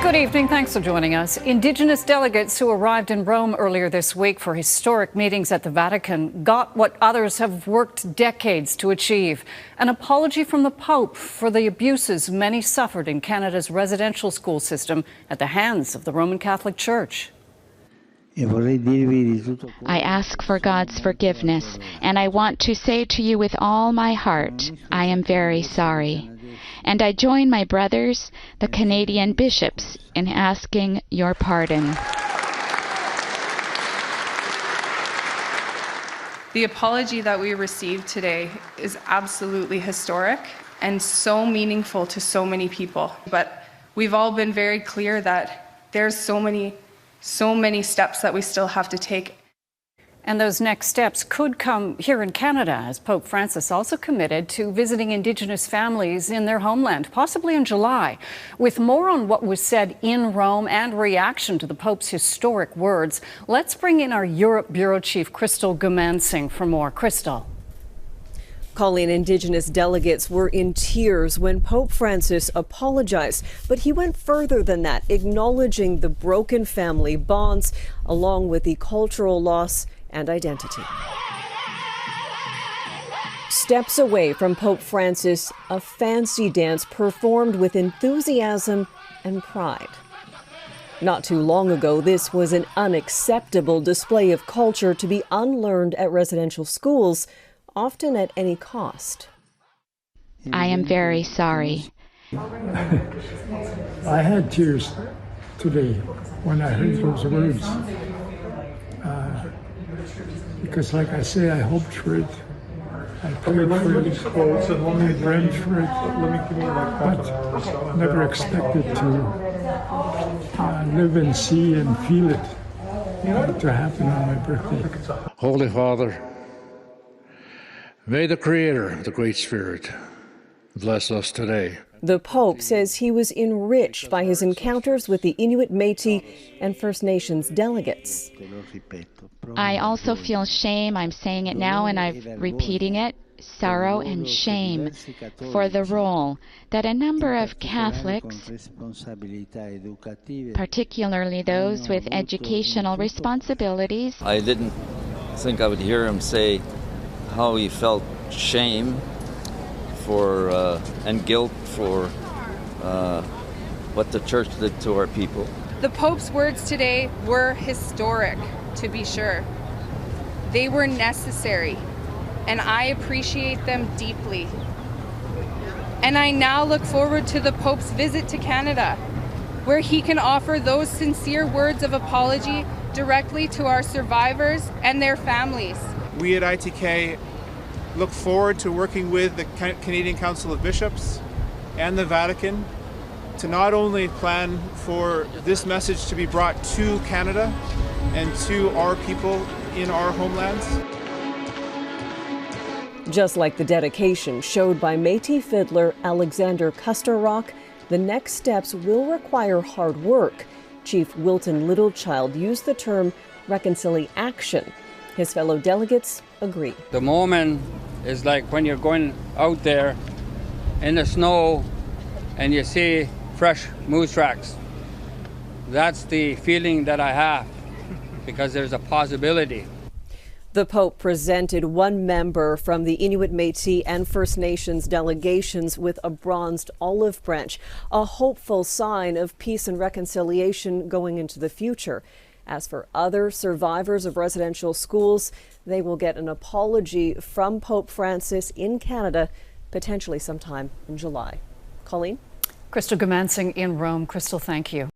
Good evening. Thanks for joining us. Indigenous delegates who arrived in Rome earlier this week for historic meetings at the Vatican got what others have worked decades to achieve: an apology from the Pope for the abuses many suffered in Canada's residential school system at the hands of the Roman Catholic Church. I ask for God's forgiveness, and I want to say to you with all my heart, I am very sorry. And I join my brothers, the Canadian bishops, in asking your pardon. The apology that we received today is absolutely historic and so meaningful to so many people. But we've all been very clear that there's so many steps that we still have to take. And those next steps could come here in Canada, as Pope Francis also committed to visiting Indigenous families in their homeland, possibly in July. With more on what was said in Rome and reaction to the Pope's historic words, let's bring in our Europe Bureau Chief, Crystal Gumansing, for more. Crystal. Colleen, Indigenous delegates were in tears when Pope Francis apologized, but he went further than that, acknowledging the broken family bonds along with the cultural loss and identity. Steps away from Pope Francis, a fancy dance performed with enthusiasm and pride. Not too long ago, this was an unacceptable display of culture to be unlearned at residential schools, often at any cost. I am very sorry. I had tears today when I heard those words. Because like I say, I hoped for it. I prayed for it, I dreamed for it, but never expected to live and see and feel it to happen on my birthday. Holy Father, may the Creator, the Great Spirit, bless us today. The Pope says he was enriched by his encounters with the Inuit, Métis, and First Nations delegates. I also feel shame, I'm saying it now and I'm repeating it, sorrow and shame for the role that a number of Catholics, particularly those with educational responsibilities. I didn't think I would hear him say how he felt shame for and guilt for what the church did to our people. The Pope's words today were historic, to be sure. They were necessary, and I appreciate them deeply. And I now look forward to the Pope's visit to Canada, where he can offer those sincere words of apology directly to our survivors and their families. We at ITK look forward to working with the Canadian Council of Bishops and the Vatican to not only plan for this message to be brought to Canada and to our people in our homelands. Just like the dedication showed by Métis fiddler Alexander Custerrock, the next steps will require hard work. Chief Wilton Littlechild used the term reconciliation. His fellow delegates agree. The moment is like when you're going out there in the snow and you see fresh moose tracks. That's the feeling that I have, because there's a possibility. The Pope presented one member from the Inuit, Métis, and First Nations delegations with a bronzed olive branch, a hopeful sign of peace and reconciliation going into the future. As for other survivors of residential schools, they will get an apology from Pope Francis in Canada, potentially sometime in July. Colleen? Crystal Gumansing in Rome. Crystal, thank you.